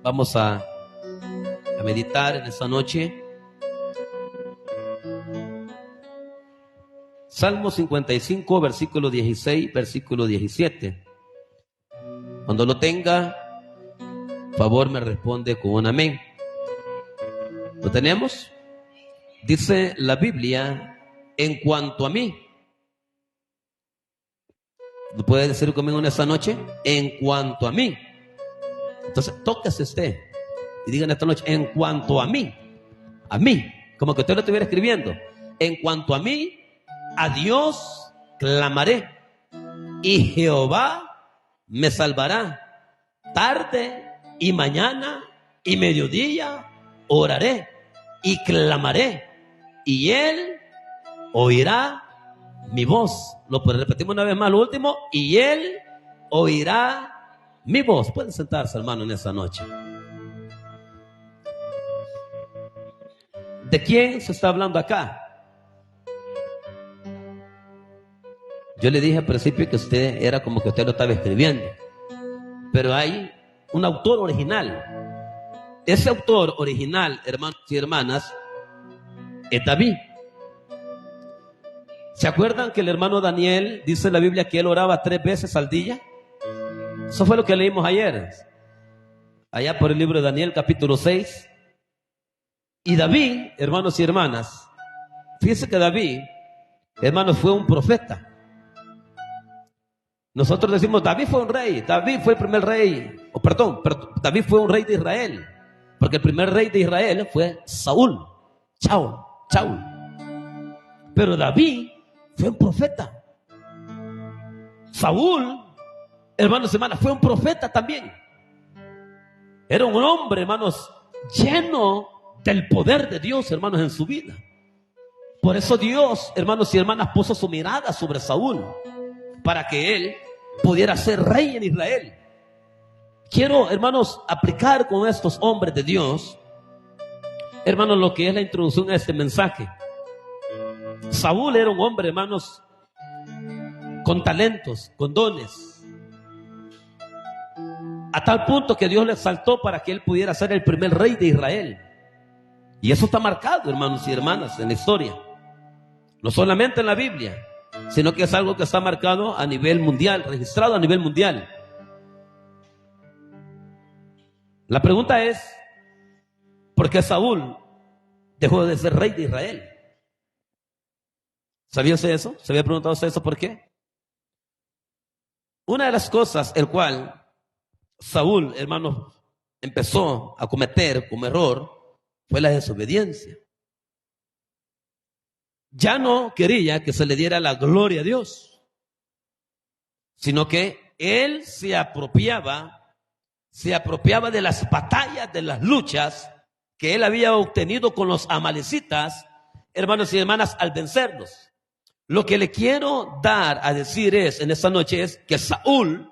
vamos a meditar en esta noche. Salmo 55, versículo 16, versículo 17. Cuando lo tenga, por favor me responde con un amén. ¿Lo tenemos? Dice la Biblia, en cuanto a mí. ¿Lo puede decir conmigo en esta noche? En cuanto a mí. Entonces, tóquese usted y digan esta noche, en cuanto a mí, como que usted lo estuviera escribiendo. En cuanto a mí, a Dios clamaré, y Jehová me salvará. Tarde y mañana y mediodía oraré y clamaré, y Él oirá mi voz. Lo repetimos una vez más, lo último, y Él oirá mi voz. Pueden sentarse, hermano, en esta noche. ¿De quién se está hablando acá? Yo le dije al principio que usted era como que usted lo estaba escribiendo, pero hay un autor original. Ese autor original, hermanos y hermanas, es David. ¿Se acuerdan que el hermano Daniel, dice en la Biblia que él oraba 3 veces al día? Eso fue lo que leímos ayer, allá por el libro de Daniel, capítulo 6. Y David, hermanos y hermanas, fíjense que David, hermanos, fue un profeta. Nosotros decimos, David fue un rey, David fue el primer rey, David fue un rey de Israel, porque el primer rey de Israel fue Saúl, Shaul. Pero David fue un profeta. Saúl, hermanos y hermanas, fue un profeta también. Era un hombre, hermanos, lleno del poder de Dios, hermanos, en su vida. Por eso Dios, hermanos y hermanas, puso su mirada sobre Saúl, para que él pudiera ser rey en Israel. Quiero, hermanos, aplicar con estos hombres de Dios, hermanos, lo que es la introducción a este mensaje. Saúl era un hombre, hermanos, con talentos, con dones, a tal punto que Dios le exaltó para que él pudiera ser el primer rey de Israel. Y eso está marcado, hermanos y hermanas, en la historia, no solamente en la Biblia, sino que es algo que está marcado a nivel mundial, registrado a nivel mundial. La pregunta es, ¿por qué Saúl dejó de ser rey de Israel? ¿Sabía usted eso? ¿Se había preguntado usted eso por qué? Una de las cosas el cual Saúl, hermanos, empezó a cometer como error fue la desobediencia. Ya no quería que se le diera la gloria a Dios, sino que él se apropiaba de las batallas, de las luchas que él había obtenido con los amalecitas, hermanos y hermanas, al vencerlos. Lo que le quiero dar a decir en esta noche es que Saúl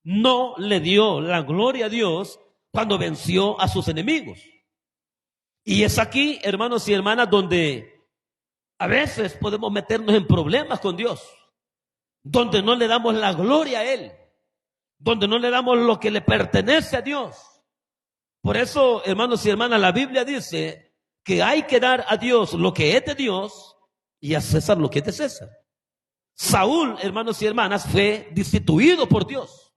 no le dio la gloria a Dios cuando venció a sus enemigos. Y es aquí, hermanos y hermanas, donde a veces podemos meternos en problemas con Dios, donde no le damos la gloria a Él, donde no le damos lo que le pertenece a Dios. Por eso, hermanos y hermanas, la Biblia dice que hay que dar a Dios lo que es de Dios y a César lo que es de César. Saúl, hermanos y hermanas, fue destituido por Dios.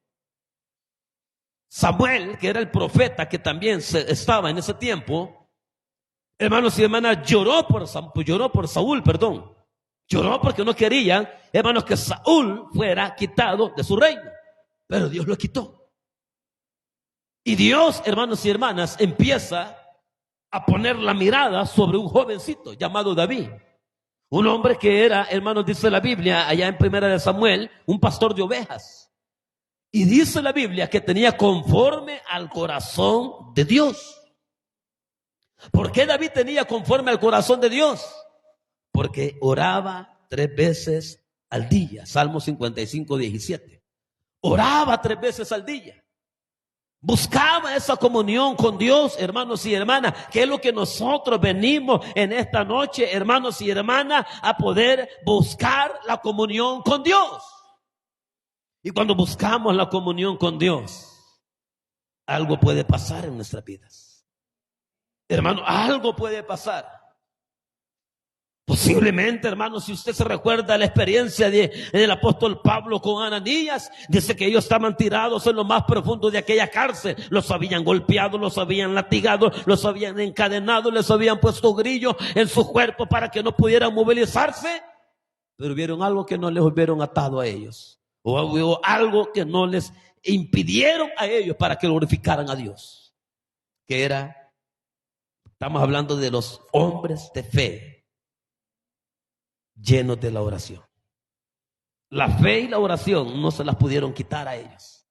Samuel, que era el profeta que también estaba en ese tiempo, hermanos y hermanas, lloró por Saúl. Lloró porque no querían, hermanos, que Saúl fuera quitado de su reino. Pero Dios lo quitó. Y Dios, hermanos y hermanas, empieza a poner la mirada sobre un jovencito llamado David. Un hombre que era, hermanos, dice la Biblia, allá en 1 Samuel, un pastor de ovejas. Y dice la Biblia que tenía conforme al corazón de Dios. ¿Por qué David tenía conforme al corazón de Dios? Porque oraba 3 veces al día. Salmo 55, 17. Oraba 3 veces al día. Buscaba esa comunión con Dios, hermanos y hermanas, que es lo que nosotros venimos en esta noche, hermanos y hermanas, a poder buscar la comunión con Dios. Y cuando buscamos la comunión con Dios, algo puede pasar en nuestras vidas. Hermano, algo puede pasar. Posiblemente, hermano, si usted se recuerda la experiencia del apóstol Pablo con Ananías, dice que ellos estaban tirados en lo más profundo de aquella cárcel. Los habían golpeado, los habían latigado, los habían encadenado, les habían puesto grillos en su cuerpo para que no pudieran movilizarse. Pero vieron algo que no les hubieron atado a ellos. O hubo algo que no les impidieron a ellos para que glorificaran a Dios. Que era, estamos hablando de los hombres de fe, llenos de la oración. La fe y la oración no se las pudieron quitar a ellos.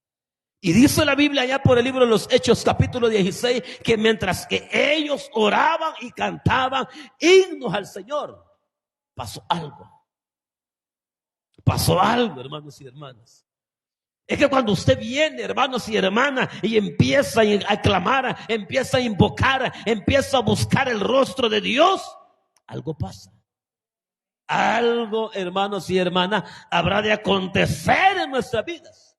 Y dice la Biblia allá por el libro de los Hechos capítulo 16 que mientras que ellos oraban y cantaban himnos al Señor, pasó algo. Pasó algo, hermanos y hermanas. Es que cuando usted viene, hermanos y hermanas, y empieza a clamar, empieza a invocar, empieza a buscar el rostro de Dios, algo pasa. Algo, hermanos y hermanas, habrá de acontecer en nuestras vidas.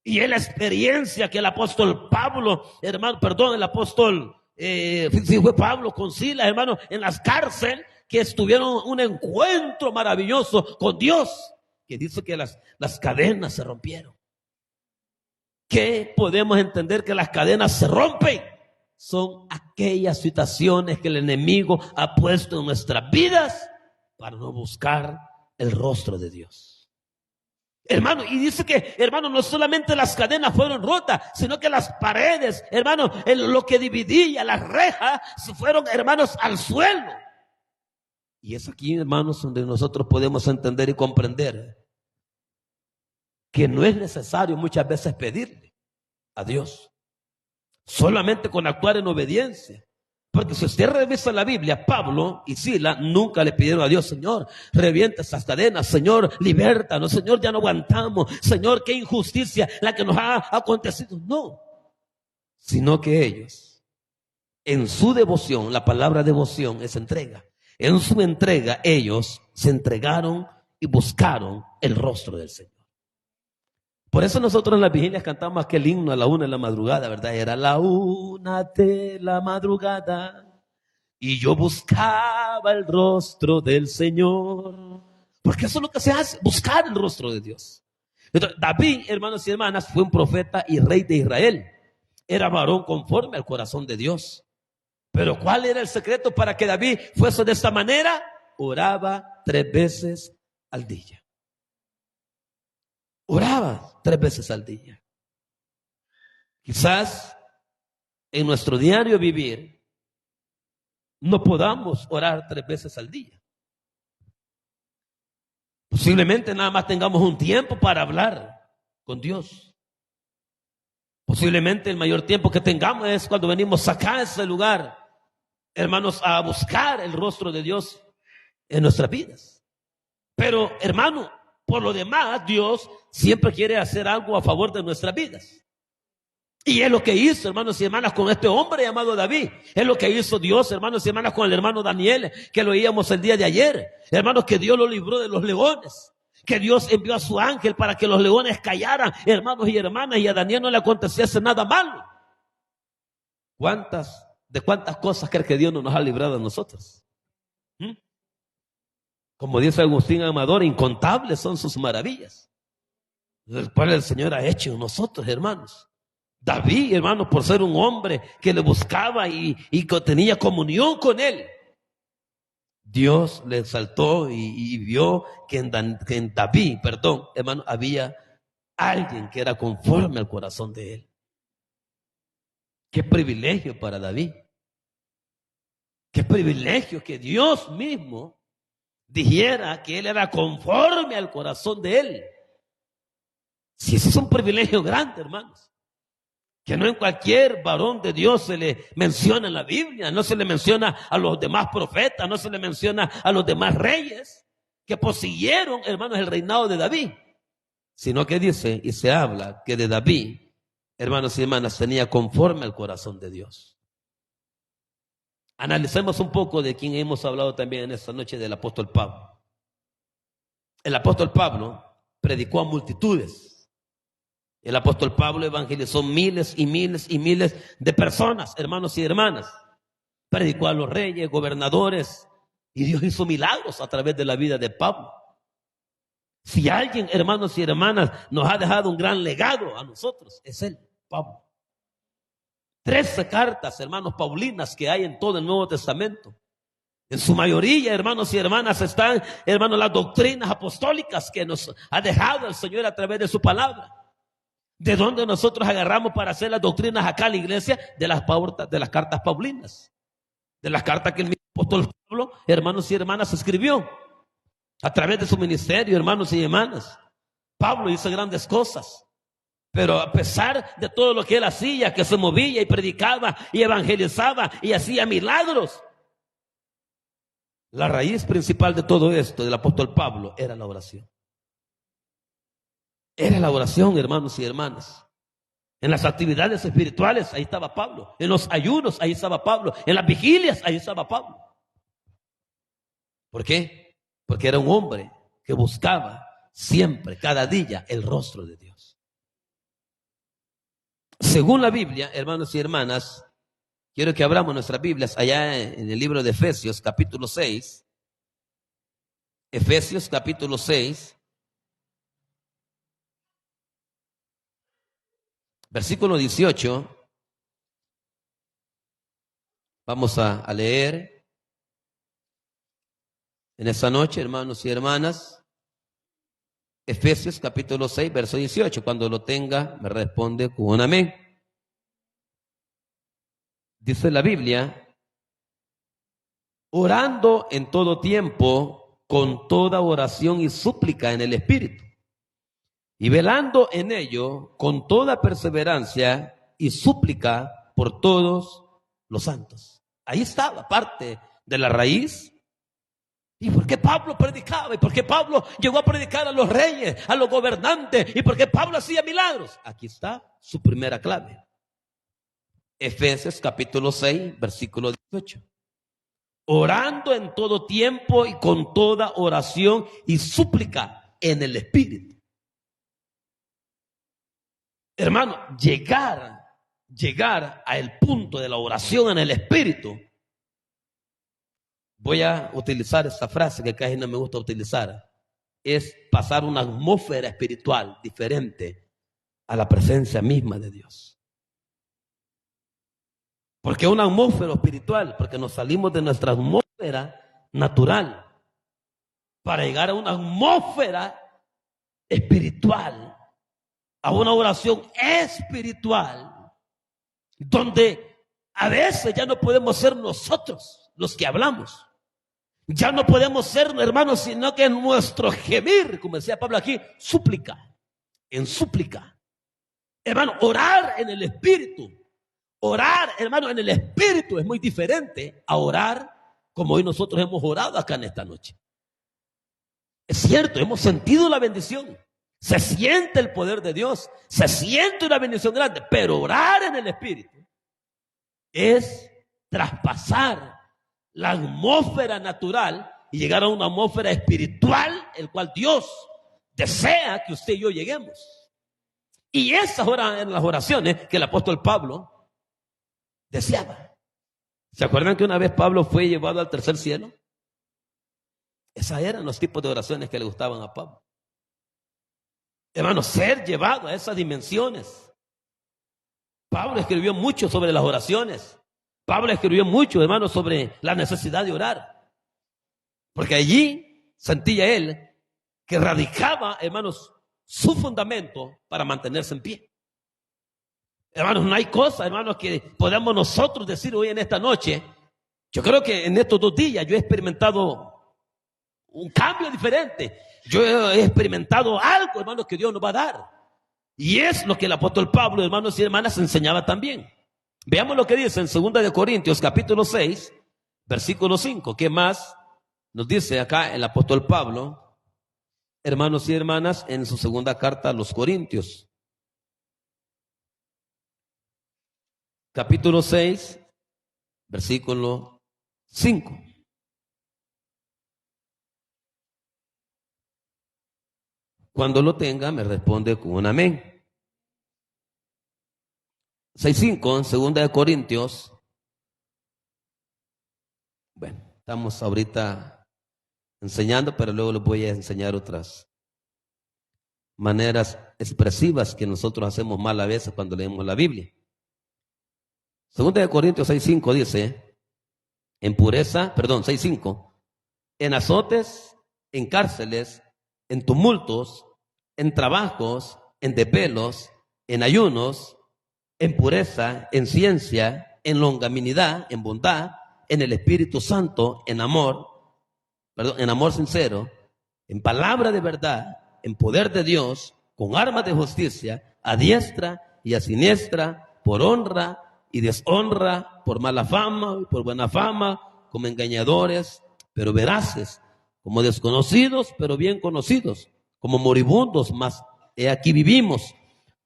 Y es la experiencia que el apóstol Pablo, el apóstol, fue Pablo con Silas, hermano, en las cárceles, que tuvieron un encuentro maravilloso con Dios, que dice que las cadenas se rompieron. ¿Qué podemos entender que las cadenas se rompen? Son aquellas situaciones que el enemigo ha puesto en nuestras vidas para no buscar el rostro de Dios. Hermano, y dice que, hermano, no solamente las cadenas fueron rotas, sino que las paredes, hermano, lo que dividía las rejas, se fueron, hermanos, al suelo. Y es aquí, hermanos, donde nosotros podemos entender y comprender que no es necesario muchas veces pedirle a Dios, solamente con actuar en obediencia. Porque si usted revisa la Biblia, Pablo y Silas nunca le pidieron a Dios: Señor, revienta esas cadenas, Señor, libértanos, Señor, ya no aguantamos, Señor, qué injusticia la que nos ha acontecido. No, sino que ellos, en su devoción, la palabra devoción es entrega, en su entrega ellos se entregaron y buscaron el rostro del Señor. Por eso nosotros en las vigilias cantamos aquel himno a la 1 de la madrugada, ¿verdad? Era la 1 de la madrugada y yo buscaba el rostro del Señor. Porque eso es lo que se hace, buscar el rostro de Dios. Entonces, David, hermanos y hermanas, fue un profeta y rey de Israel. Era varón conforme al corazón de Dios. Pero ¿cuál era el secreto para que David fuese de esta manera? Oraba 3 veces al día. Oraba 3 veces al día. Quizás en nuestro diario vivir no podamos orar 3 veces al día. Posiblemente nada más tengamos un tiempo para hablar con Dios. Posiblemente el mayor tiempo que tengamos es cuando venimos acá a ese lugar, hermanos, a buscar el rostro de Dios en nuestras vidas. Pero, hermano, por lo demás, Dios siempre quiere hacer algo a favor de nuestras vidas. Y es lo que hizo, hermanos y hermanas, con este hombre llamado David. Es lo que hizo Dios, hermanos y hermanas, con el hermano Daniel, que lo oíamos el día de ayer. Hermanos, que Dios lo libró de los leones. Que Dios envió a su ángel para que los leones callaran, hermanos y hermanas, y a Daniel no le aconteciese nada malo. ¿De cuántas cosas cree que Dios no nos ha librado a nosotros? Como dice Agustín Amador, incontables son sus maravillas. El cual el Señor ha hecho en nosotros, hermanos. David, hermanos, por ser un hombre que le buscaba y que tenía comunión con él, Dios le exaltó y vio que en David, hermano, había alguien que era conforme al corazón de él. Qué privilegio para David. Qué privilegio que Dios mismo dijera que él era conforme al corazón de él. Si ese es un privilegio grande, hermanos, que no en cualquier varón de Dios se le menciona en la Biblia, no se le menciona a los demás profetas, no se le menciona a los demás reyes que posiguieron, hermanos, el reinado de David, sino que dice y se habla que de David, hermanos y hermanas, tenía conforme al corazón de Dios. Analicemos un poco de quien hemos hablado también en esta noche, del apóstol Pablo. El apóstol Pablo predicó a multitudes. El apóstol Pablo evangelizó miles y miles y miles de personas, hermanos y hermanas. Predicó a los reyes, gobernadores, y Dios hizo milagros a través de la vida de Pablo. Si alguien, hermanos y hermanas, nos ha dejado un gran legado a nosotros, es él, Pablo. 13 cartas, hermanos, paulinas que hay en todo el Nuevo Testamento. En su mayoría, hermanos y hermanas, están, hermanos, las doctrinas apostólicas que nos ha dejado el Señor a través de su palabra. ¿De dónde nosotros agarramos para hacer las doctrinas acá en la iglesia? De las cartas paulinas. De las cartas que el mismo apóstol Pablo, hermanos y hermanas, escribió. A través de su ministerio, hermanos y hermanas. Pablo hizo grandes cosas. Pero a pesar de todo lo que él hacía, que se movía y predicaba y evangelizaba y hacía milagros, la raíz principal de todo esto del apóstol Pablo era la oración. Era la oración, hermanos y hermanas. En las actividades espirituales, ahí estaba Pablo. En los ayunos, ahí estaba Pablo. En las vigilias, ahí estaba Pablo. ¿Por qué? Porque era un hombre que buscaba siempre, cada día, el rostro de Dios. Según la Biblia, hermanos y hermanas, quiero que abramos nuestras Biblias allá en el libro de Efesios, capítulo 6. Efesios, capítulo 6. Versículo 18. Vamos a leer en esta noche, hermanos y hermanas. Efesios capítulo 6, verso 18. Cuando lo tenga, me responde con un amén. Dice la Biblia: orando en todo tiempo, con toda oración y súplica en el Espíritu, y velando en ello con toda perseverancia y súplica por todos los santos. Ahí estaba parte de la raíz. ¿Y por qué Pablo predicaba? ¿Y por qué Pablo llegó a predicar a los reyes, a los gobernantes? ¿Y por qué Pablo hacía milagros? Aquí está su primera clave. Efesios capítulo 6, versículo 18. Orando en todo tiempo y con toda oración y súplica en el Espíritu. Hermano, llegar al punto de la oración en el Espíritu. Voy a utilizar esta frase que casi no me gusta utilizar. Es pasar una atmósfera espiritual diferente a la presencia misma de Dios. ¿Por qué una atmósfera espiritual? Porque nos salimos de nuestra atmósfera natural para llegar a una atmósfera espiritual, a una oración espiritual, donde a veces ya no podemos ser nosotros los que hablamos. Ya no podemos ser, hermanos, sino que en nuestro gemir, como decía Pablo aquí, súplica, en súplica. Hermano, orar en el Espíritu. Orar, hermano, en el Espíritu es muy diferente a orar como hoy nosotros hemos orado acá en esta noche. Es cierto, hemos sentido la bendición. Se siente el poder de Dios. Se siente una bendición grande. Pero orar en el Espíritu es traspasar la atmósfera natural y llegar a una atmósfera espiritual, el cual Dios desea que usted y yo lleguemos. Y esas eran las oraciones que el apóstol Pablo deseaba. ¿Se acuerdan que una vez Pablo fue llevado al tercer cielo? Esos eran los tipos de oraciones que le gustaban a Pablo. Hermano, ser llevado a esas dimensiones. Pablo escribió mucho sobre las oraciones. Pablo escribió mucho, hermano, sobre la necesidad de orar. Porque allí sentía él que radicaba, hermanos, su fundamento para mantenerse en pie. Hermanos, no hay cosa, hermanos, que podamos nosotros decir hoy en esta noche. Yo creo que en estos 2 días yo he experimentado un cambio diferente. Yo he experimentado algo, hermanos, que Dios nos va a dar. Y es lo que el apóstol Pablo, hermanos y hermanas, enseñaba también. Veamos lo que dice en 2 Corintios, capítulo 6, versículo 5. ¿Qué más nos dice acá el apóstol Pablo, hermanos y hermanas, en su segunda carta a los Corintios? Capítulo 6, versículo 5. Cuando lo tenga, me responde con un amén. 6:5 en segunda de Corintios. Bueno, estamos ahorita enseñando, pero luego les voy a enseñar otras maneras expresivas que nosotros hacemos mal a veces cuando leemos la Biblia. Segunda de Corintios 6:5 dice, en pureza, perdón, 6:5, en azotes, en cárceles, en tumultos, en trabajos, en desvelos, en ayunos, en pureza, en ciencia, en longanimidad, en bondad, en el Espíritu Santo, en amor, perdón, en amor sincero, en palabra de verdad, en poder de Dios, con armas de justicia, a diestra y a siniestra, por honra y deshonra, por mala fama y por buena fama, como engañadores, pero veraces, como desconocidos, pero bien conocidos, como moribundos, mas he aquí vivimos,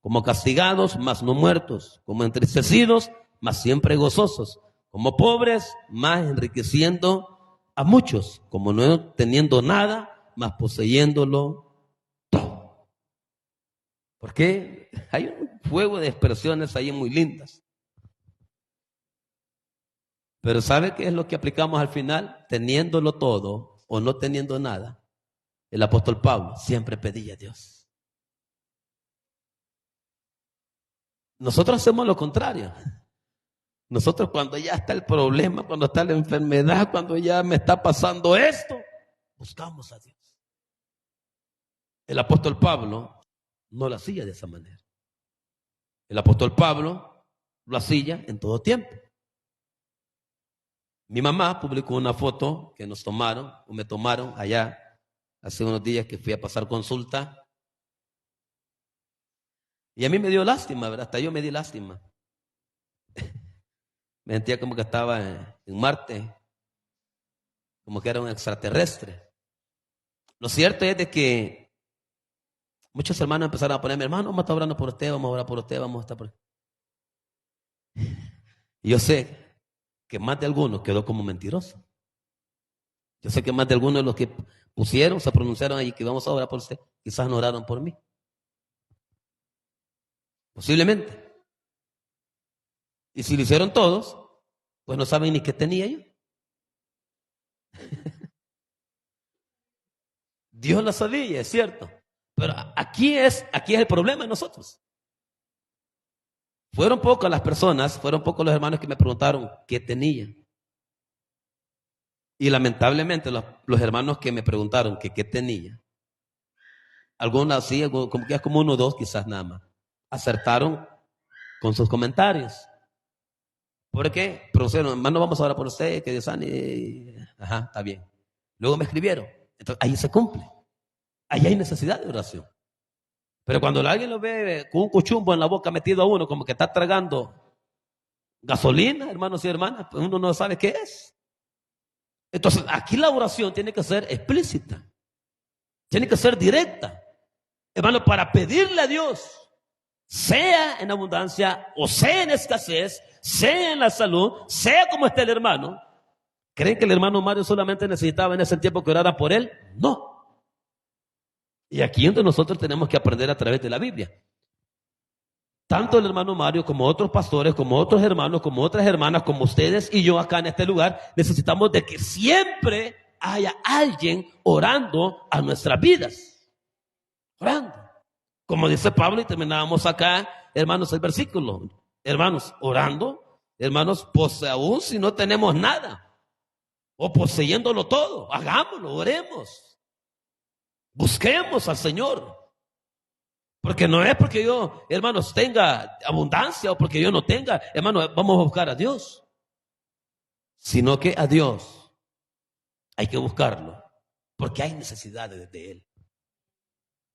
como castigados, mas no muertos, como entristecidos, mas siempre gozosos, como pobres, mas enriqueciendo a muchos, como no teniendo nada, mas poseyéndolo todo. Porque hay un juego de expresiones ahí muy lindas. Pero ¿sabe qué es lo que aplicamos al final? Teniéndolo todo o no teniendo nada. El apóstol Pablo siempre pedía a Dios. Nosotros hacemos lo contrario. Nosotros cuando ya está el problema, cuando está la enfermedad, cuando ya me está pasando esto, buscamos a Dios. El apóstol Pablo no lo hacía de esa manera. El apóstol Pablo lo hacía en todo tiempo. Mi mamá publicó una foto que nos tomaron, o me tomaron allá hace unos días que fui a pasar consulta. Y a mí me dio lástima, ¿verdad? Hasta yo me di lástima. Me sentía como que estaba en Marte, como que era un extraterrestre. Lo cierto es de que muchos hermanos empezaron a ponerme, hermano, vamos a estar orando por usted, vamos a orar por usted, vamos a estar por... Y yo sé que más de algunos quedó como mentiroso. Yo sé que más de algunos de los que pusieron, se pronunciaron allí que vamos a orar por usted, quizás no oraron por mí. Posiblemente. Y si lo hicieron todos, pues no saben ni qué tenía yo. Dios lo sabía, es cierto. Pero aquí es el problema de nosotros. Fueron pocas las personas, fueron pocos los hermanos que me preguntaron qué tenía. Y lamentablemente los hermanos que me preguntaron que qué tenía, algunos sí, como uno o dos quizás nada más, acertaron con sus comentarios. ¿Por qué? Pero hermano, vamos a orar por usted, que Dios sane. Ajá, está bien. Luego me escribieron. Entonces ahí se cumple. Ahí hay necesidad de oración. Pero cuando alguien lo ve con un cuchumbo en la boca metido a uno, como que está tragando gasolina, hermanos y hermanas, pues uno no sabe qué es. Entonces aquí la oración tiene que ser explícita. Tiene que ser directa. Hermano, para pedirle a Dios, sea en abundancia o sea en escasez, sea en la salud, sea como esté el hermano. ¿Creen que el hermano Mario solamente necesitaba en ese tiempo que orara por él? No. Y aquí es donde nosotros tenemos que aprender a través de la Biblia. Tanto el hermano Mario como otros pastores, como otros hermanos, como otras hermanas, como ustedes y yo acá en este lugar, necesitamos de que siempre haya alguien orando a nuestras vidas. Orando. Como dice Pablo, y terminábamos acá, hermanos, el versículo. Hermanos, orando, hermanos, pues aún si no tenemos nada, o poseyéndolo todo, hagámoslo, oremos. Busquemos al Señor. Porque no es porque yo, hermanos, tenga abundancia o porque yo no tenga, hermanos, vamos a buscar a Dios. Sino que a Dios hay que buscarlo. Porque hay necesidades de Él.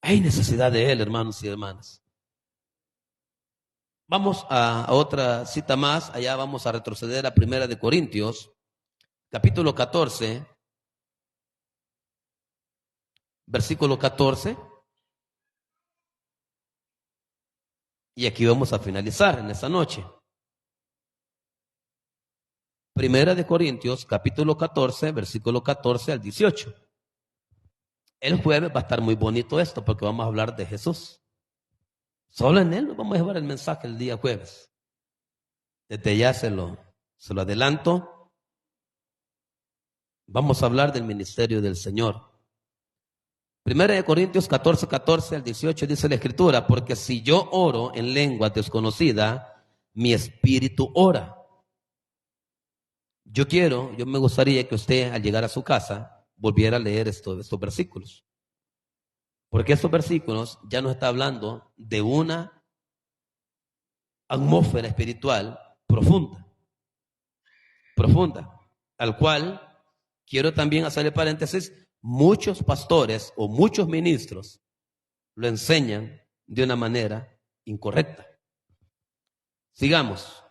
Hay necesidad de Él, hermanos y hermanas. Vamos a otra cita más. Allá vamos a retroceder a 1 de Corintios, capítulo 14, versículo 14. Y aquí vamos a finalizar en esta noche. 1 de Corintios, capítulo 14, versículo 14 al 18. El jueves va a estar muy bonito esto porque vamos a hablar de Jesús. Solo en Él nos vamos a llevar el mensaje el día jueves. Desde ya se lo adelanto. Vamos a hablar del ministerio del Señor. Primera de Corintios 14 al 18 dice la Escritura: porque si yo oro en lengua desconocida, mi espíritu ora. Yo me gustaría que usted al llegar a su casa volviera a leer estos versículos. Porque estos versículos ya nos está hablando de una atmósfera espiritual profunda, al cual quiero también hacerle paréntesis. Muchos pastores o muchos ministros lo enseñan de una manera incorrecta. Sigamos.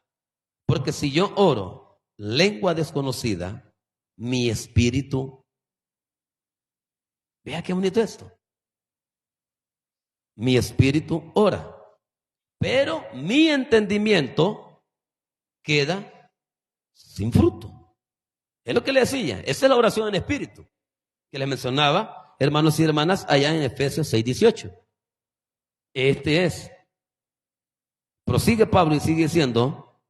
Porque si yo oro lengua desconocida, mi espíritu, vea qué bonito esto, mi espíritu ora, pero mi entendimiento queda sin fruto. Es lo que le decía, esa es la oración en espíritu que les mencionaba, hermanos y hermanas, allá en Efesios 6:18. Este es. Prosigue Pablo y sigue diciendo: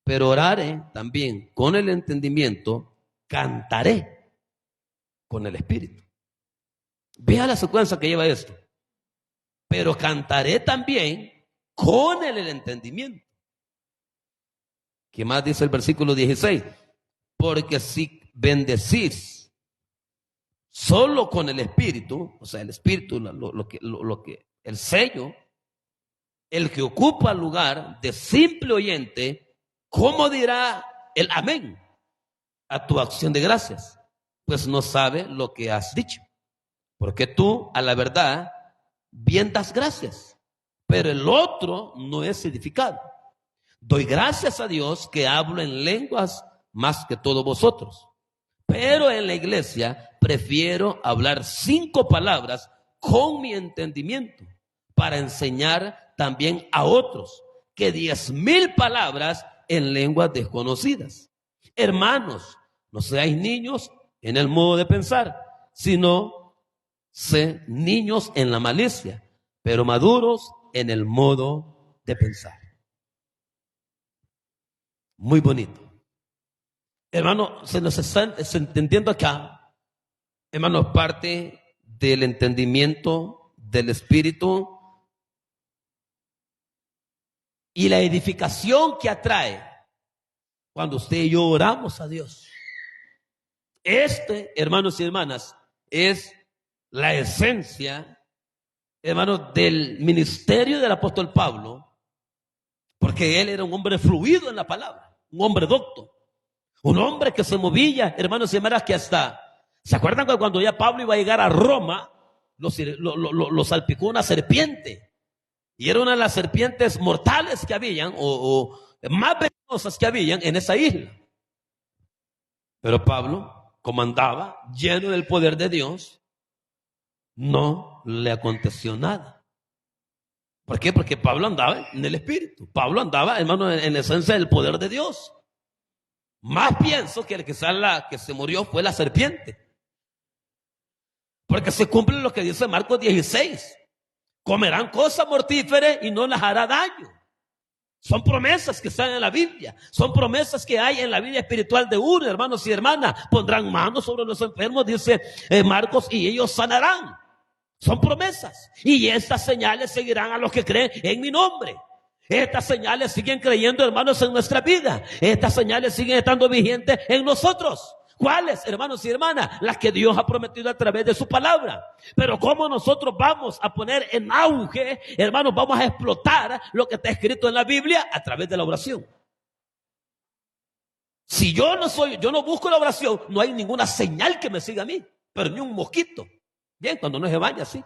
pero oraré también con el entendimiento, cantaré con el espíritu. Vea la secuencia que lleva esto. Pero cantaré también con el entendimiento. ¿Qué más dice el versículo 16? Porque si bendecís solo con el espíritu, o sea, el espíritu, el sello, el que ocupa el lugar de simple oyente, ¿cómo dirá el amén a tu acción de gracias? Pues no sabe lo que has dicho, porque tú a la verdad bien das gracias, pero el otro no es edificado. Doy gracias a Dios que hablo en lenguas más que todos vosotros, pero en la iglesia prefiero hablar 5 palabras con mi entendimiento para enseñar también a otros que 10,000 palabras en lenguas desconocidas. Hermanos, no seáis niños en el modo de pensar, sino sé niños en la malicia, pero maduros en el modo de pensar. Muy bonito. Hermano, se nos está entendiendo acá, hermano, parte del entendimiento del Espíritu y la edificación que atrae cuando usted y yo oramos a Dios. Hermanos y hermanas, es la esencia, hermanos, del ministerio del apóstol Pablo, porque él era un hombre fluido en la palabra, un hombre docto. Un hombre que se movía, hermanos y hermanas, que hasta, ¿se acuerdan que cuando ya Pablo iba a llegar a Roma, lo salpicó una serpiente? Y era una de las serpientes mortales que habían, o más venenosas que habían en esa isla. Pero Pablo, como andaba lleno del poder de Dios, no le aconteció nada. ¿Por qué? Porque Pablo andaba en el Espíritu. Pablo andaba, hermano, en la esencia del poder de Dios. Más pienso que el que se murió fue la serpiente. Porque se cumple lo que dice Marcos 16. Comerán cosas mortíferas y no les hará daño. Son promesas que están en la Biblia. Son promesas que hay en la vida espiritual de uno, hermanos y hermanas. Pondrán manos sobre los enfermos, dice Marcos, y ellos sanarán. Son promesas. Y estas señales seguirán a los que creen en mi nombre. Estas señales siguen creyendo, hermanos, en nuestra vida. Estas señales siguen estando vigentes en nosotros. ¿Cuáles, hermanos y hermanas? Las que Dios ha prometido a través de su palabra. Pero ¿cómo nosotros vamos a poner en auge, hermanos, vamos a explotar lo que está escrito en la Biblia? A través de la oración. Si yo no busco la oración, no hay ninguna señal que me siga a mí, pero ni un mosquito. Bien, cuando no se baña, sí.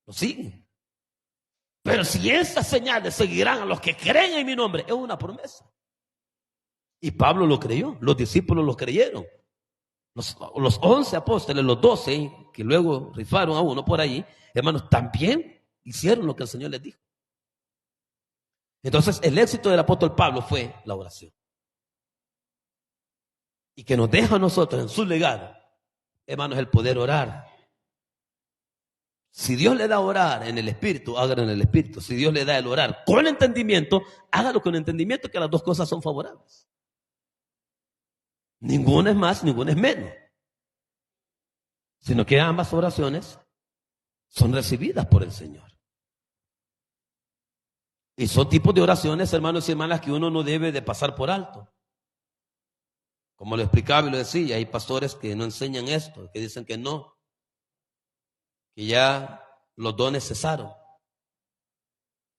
Lo siguen. Pero si esas señales seguirán a los que creen en mi nombre, es una promesa. Y Pablo lo creyó, los discípulos lo creyeron. Los 11 apóstoles, los 12, que luego rifaron a uno por ahí, hermanos, también hicieron lo que el Señor les dijo. Entonces, el éxito del apóstol Pablo fue la oración. Y que nos deja a nosotros en su legado, hermanos, el poder orar Si Dios le da a orar en el Espíritu, hágalo en el Espíritu. Si Dios le da el orar con entendimiento, hágalo con entendimiento, que las dos cosas son favorables. Ninguna es más, ninguna es menos. Sino que ambas oraciones son recibidas por el Señor. Y son tipos de oraciones, hermanos y hermanas, que uno no debe de pasar por alto. Como lo explicaba y lo decía, hay pastores que no enseñan esto, que dicen que no, que ya los dones cesaron.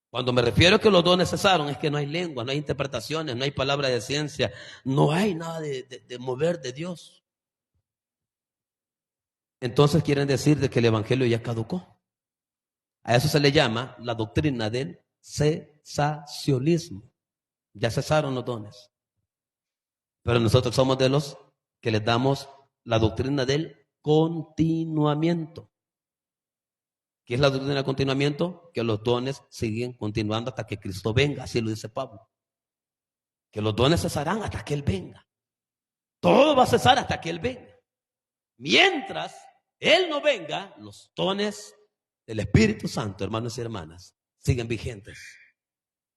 Cuando me refiero a que los dones cesaron, es que no hay lengua, no hay interpretaciones, no hay palabra de ciencia, no hay nada de mover de Dios. Entonces quieren decir de que el evangelio ya caducó. A eso se le llama la doctrina del cesacionismo. Ya cesaron los dones. Pero nosotros somos de los que les damos la doctrina del continuamiento. ¿Qué es la doctrina del continuamiento? Que los dones siguen continuando hasta que Cristo venga, así lo dice Pablo. Que los dones cesarán hasta que Él venga. Todo va a cesar hasta que Él venga. Mientras Él no venga, los dones del Espíritu Santo, hermanos y hermanas, siguen vigentes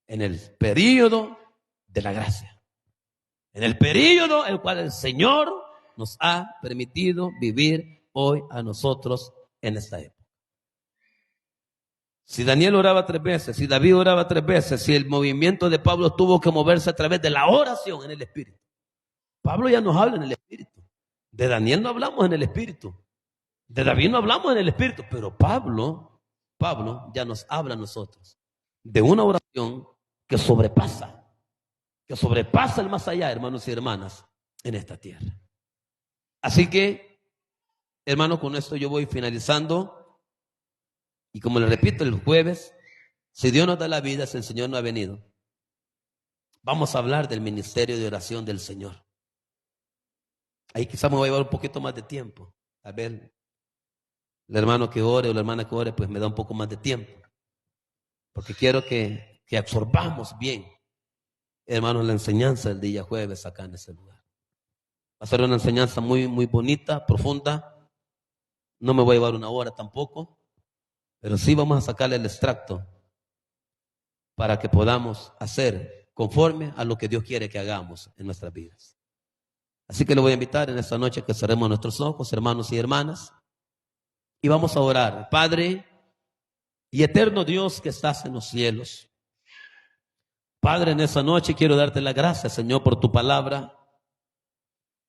en el período de la gracia. En el período en el cual el Señor nos ha permitido vivir hoy a nosotros en esta época. Si Daniel oraba 3 veces, si David oraba 3 veces, si el movimiento de Pablo tuvo que moverse a través de la oración en el Espíritu. Pablo ya nos habla en el Espíritu. De Daniel no hablamos en el Espíritu. De David no hablamos en el Espíritu. Pero Pablo ya nos habla a nosotros de una oración que sobrepasa el más allá, hermanos y hermanas, en esta tierra. Así que, hermanos, con esto yo voy finalizando. Y como les repito, el jueves, si Dios nos da la vida, si el Señor no ha venido, vamos a hablar del ministerio de oración del Señor. Ahí quizás me voy a llevar un poquito más de tiempo. A ver, el hermano que ore o la hermana que ore, pues me da un poco más de tiempo. Porque quiero que absorbamos bien, hermanos, la enseñanza del día jueves acá en ese lugar. Va a ser una enseñanza muy, muy bonita, profunda. No me voy a llevar 1 hora tampoco. Pero sí vamos a sacarle el extracto para que podamos hacer conforme a lo que Dios quiere que hagamos en nuestras vidas. Así que le voy a invitar en esta noche que cerremos nuestros ojos, hermanos y hermanas, y vamos a orar. Padre y eterno Dios que estás en los cielos. Padre, en esta noche quiero darte las gracias, Señor, por tu palabra,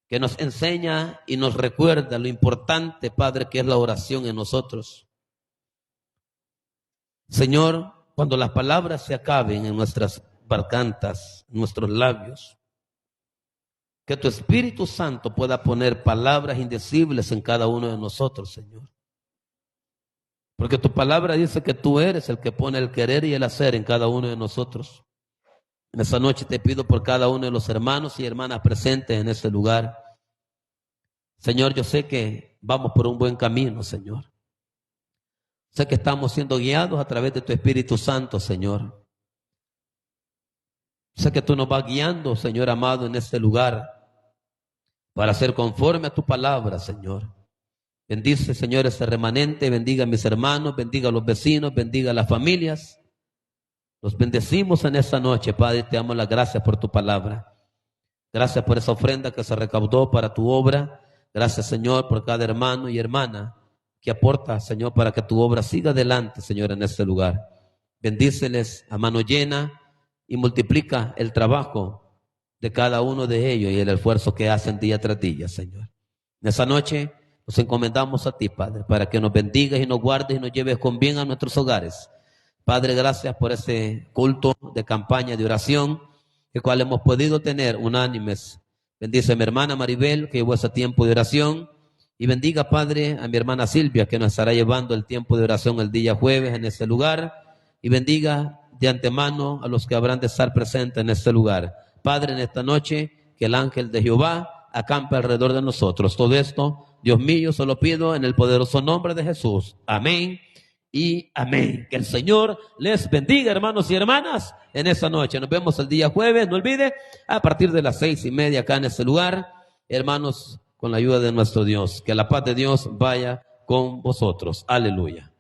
que nos enseña y nos recuerda lo importante, Padre, que es la oración en nosotros. Señor, cuando las palabras se acaben en nuestras gargantas, en nuestros labios, que tu Espíritu Santo pueda poner palabras indecibles en cada uno de nosotros, Señor. Porque tu palabra dice que tú eres el que pone el querer y el hacer en cada uno de nosotros. En esta noche te pido por cada uno de los hermanos y hermanas presentes en este lugar. Señor, yo sé que vamos por un buen camino, Señor. Sé que estamos siendo guiados a través de tu Espíritu Santo, Señor. Sé que tú nos vas guiando, Señor amado, en este lugar para ser conforme a tu palabra, Señor. Bendice, Señor, este remanente, bendiga a mis hermanos, bendiga a los vecinos, bendiga a las familias. Los bendecimos en esta noche, Padre, te damos las gracias por tu palabra. Gracias por esa ofrenda que se recaudó para tu obra. Gracias, Señor, por cada hermano y hermana que aporta, Señor, para que tu obra siga adelante, Señor, en este lugar. Bendíceles a mano llena y multiplica el trabajo de cada uno de ellos y el esfuerzo que hacen día tras día, Señor. En esa noche nos encomendamos a ti, Padre, para que nos bendigas y nos guardes y nos lleves con bien a nuestros hogares. Padre, gracias por este culto de campaña de oración, el cual hemos podido tener unánimes. Bendice a mi hermana Maribel, que llevó ese tiempo de oración. Y bendiga, Padre, a mi hermana Silvia, que nos estará llevando el tiempo de oración el día jueves en este lugar. Y bendiga de antemano a los que habrán de estar presentes en este lugar. Padre, en esta noche, que el ángel de Jehová acampe alrededor de nosotros. Todo esto, Dios mío, se lo pido en el poderoso nombre de Jesús. Amén y amén. Que el Señor les bendiga, hermanos y hermanas, en esta noche. Nos vemos el día jueves, no olvide, a partir de las 6:30 acá en este lugar. Hermanos, con la ayuda de nuestro Dios, que la paz de Dios vaya con vosotros. Aleluya.